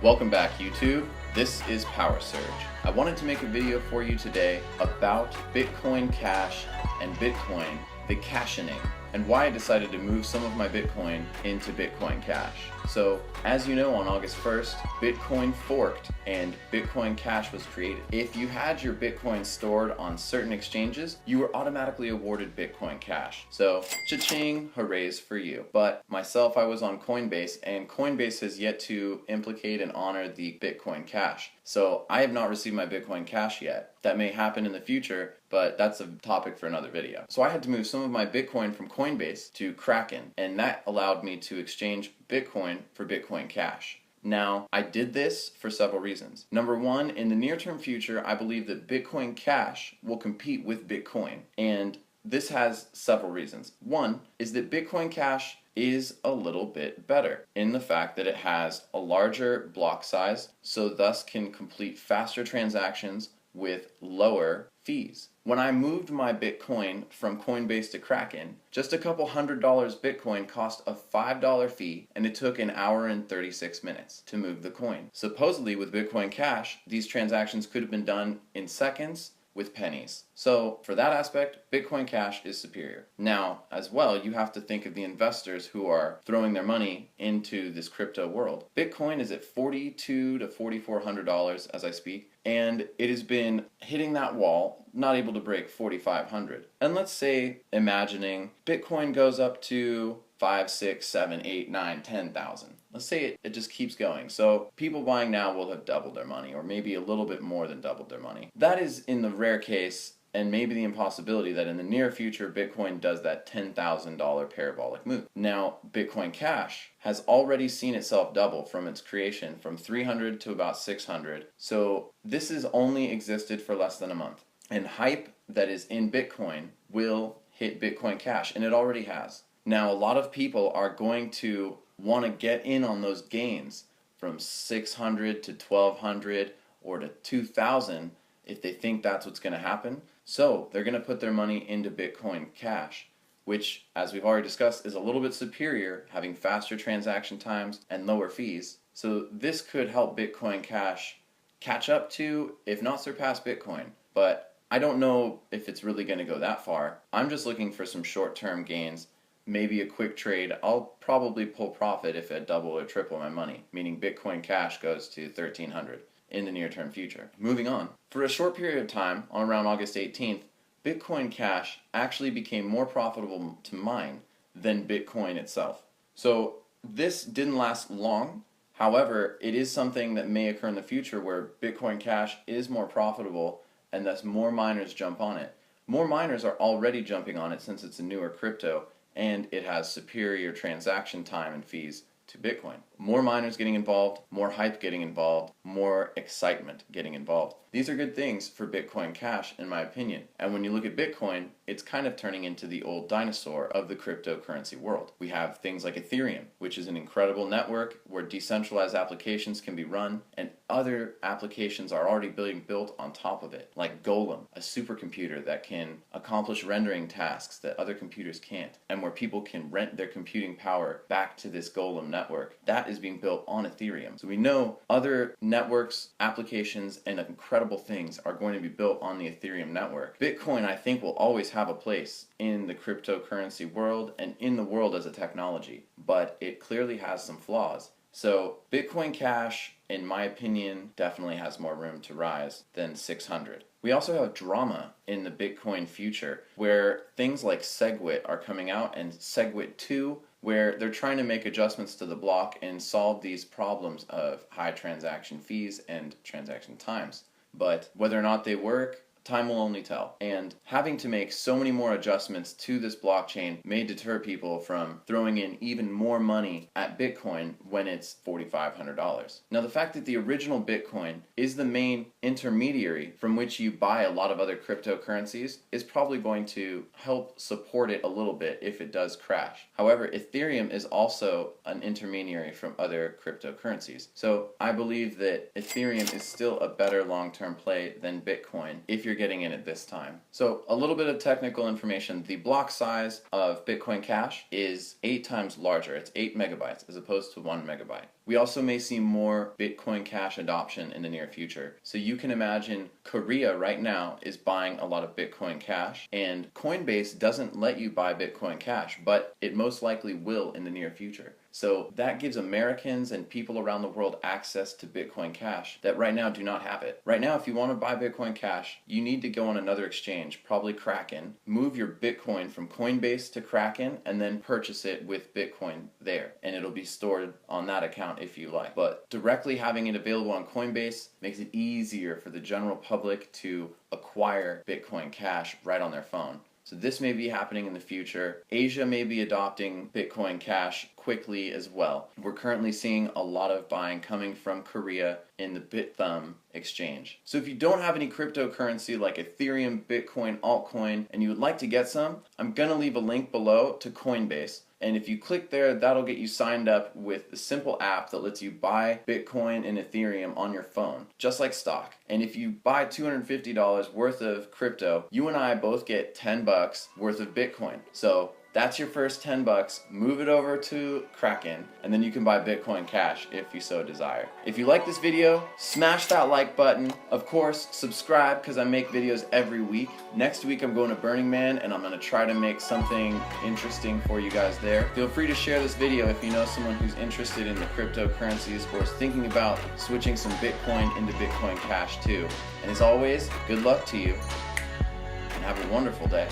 Welcome back, YouTube. This is Power Surge. I wanted to make a video for you today about Bitcoin Cash and Bitcoin, the cashening, and why I decided to move some of my Bitcoin into Bitcoin Cash. So, as you know, on August 1st, Bitcoin forked and Bitcoin Cash was created. If you had your Bitcoin stored on certain exchanges, you were automatically awarded Bitcoin Cash. So, cha-ching, hoorays for you. But myself, I was on Coinbase, and Coinbase has yet to implicate and honor the Bitcoin Cash. So, I have not received my Bitcoin Cash yet. That may happen in the future, but that's a topic for another video. So I had to move some of my Bitcoin from Coinbase to Kraken, and that allowed me to exchange Bitcoin for Bitcoin Cash. Now, I did this for several reasons. Number one, in the near-term future, I believe that Bitcoin Cash will compete with Bitcoin, and this has several reasons. One is that Bitcoin Cash is a little bit better in the fact that it has a larger block size, so thus can complete faster transactions with lower fees. When I moved my Bitcoin from Coinbase to Kraken, just a couple $100 Bitcoin cost a $5 fee, and it took an hour and 36 minutes to move the coin. Supposedly with Bitcoin Cash, these transactions could have been done in seconds with pennies. So for that aspect, Bitcoin Cash is superior. Now, as well, you have to think of the investors who are throwing their money into this crypto world. Bitcoin is at $4,200 to $4,400 as I speak, and it has been hitting that wall, not able to break 4,500. And let's say, imagining Bitcoin goes up to 5, 6, 7, 8, 9, 10,000. Let's say it just keeps going. So people buying now will have doubled their money, or maybe a little bit more than doubled their money. That is in the rare case, and maybe the impossibility that in the near future Bitcoin does that $10,000 parabolic move. Now, Bitcoin Cash has already seen itself double from its creation from 300 to about 600. So this has only existed for less than a month. And hype that is in Bitcoin will hit Bitcoin Cash, and it already has. Now, a lot of people are going to want to get in on those gains from 600 to 1200 or to 2000 if they think that's what's going to happen. So they're going to put their money into Bitcoin Cash, which, as we've already discussed, is a little bit superior, having faster transaction times and lower fees. So this could help Bitcoin Cash catch up to, if not surpass, Bitcoin. But I don't know if it's really going to go that far. I'm just looking for some short-term gains. Maybe a quick trade. I'll probably pull profit if I double or triple my money, meaning Bitcoin Cash goes to 1,300 in the near-term future. Moving on. For a short period of time, on around August 18th, Bitcoin Cash actually became more profitable to mine than Bitcoin itself. So this didn't last long. However, it is something that may occur in the future where Bitcoin Cash is more profitable and thus more miners jump on it. More miners are already jumping on it since it's a newer crypto, and it has superior transaction time and fees to Bitcoin. More miners getting involved, more hype getting involved, more excitement getting involved. These are good things for Bitcoin Cash, in my opinion. And when you look at Bitcoin, it's kind of turning into the old dinosaur of the cryptocurrency world. We have things like Ethereum, which is an incredible network where decentralized applications can be run, and other applications are already being built on top of it, like Golem, a supercomputer that can accomplish rendering tasks that other computers can't, and where people can rent their computing power back to this Golem network. That is being built on Ethereum. So we know other networks, applications, and incredible things are going to be built on the Ethereum network. Bitcoin, I think, will always have a place in the cryptocurrency world and in the world as a technology, but it clearly has some flaws. So Bitcoin Cash, in my opinion, definitely has more room to rise than 600. We also have drama in the Bitcoin future where things like SegWit are coming out, and SegWit 2, where they're trying to make adjustments to the block and solve these problems of high transaction fees and transaction times. But whether or not they work, time will only tell. And having to make so many more adjustments to this blockchain may deter people from throwing in even more money at Bitcoin when it's $4,500. Now, the fact that the original Bitcoin is the main intermediary from which you buy a lot of other cryptocurrencies is probably going to help support it a little bit if it does crash. However, Ethereum is also an intermediary from other cryptocurrencies. So I believe that Ethereum is still a better long-term play than Bitcoin if you're you're getting in at this time. So a little bit of technical information. The block size of Bitcoin Cash is 8 times larger. It's 8 megabytes as opposed to 1 megabyte. We also may see more Bitcoin Cash adoption in the near future. So you can imagine Korea right now is buying a lot of Bitcoin Cash, and Coinbase doesn't let you buy Bitcoin Cash, but it most likely will in the near future. So that gives Americans and people around the world access to Bitcoin Cash that right now do not have it. Right now, if you want to buy Bitcoin Cash, you need to go on another exchange, probably Kraken, move your Bitcoin from Coinbase to Kraken, and then purchase it with Bitcoin there. And it'll be stored on that account if you like. But directly having it available on Coinbase makes it easier for the general public to acquire Bitcoin Cash right on their phone. So this may be happening in the future. Asia may be adopting Bitcoin Cash quickly as well. We're currently seeing a lot of buying coming from Korea in the BitThumb exchange. So if you don't have any cryptocurrency like Ethereum, Bitcoin, altcoin, and you would like to get some, I'm gonna leave a link below to Coinbase. And if you click there, that'll get you signed up with the simple app that lets you buy Bitcoin and Ethereum on your phone, just like stock. And if you buy $250 worth of crypto, you and I both get 10 bucks worth of Bitcoin. So that's your first 10 bucks. Move it over to Kraken, and then you can buy Bitcoin Cash if you so desire. If you like this video, smash that like button. Of course, subscribe because I make videos every week. Next week I'm going to Burning Man, and I'm going to try to make something interesting for you guys there. Feel free to share this video if you know someone who's interested in the cryptocurrencies or is thinking about switching some Bitcoin into Bitcoin Cash too. And as always, good luck to you, and have a wonderful day.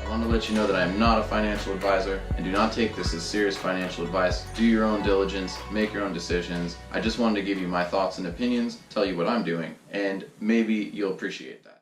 I want to let you know that I am not a financial advisor and do not take this as serious financial advice. Do your own diligence, make your own decisions. I just wanted to give you my thoughts and opinions, tell you what I'm doing, and maybe you'll appreciate that.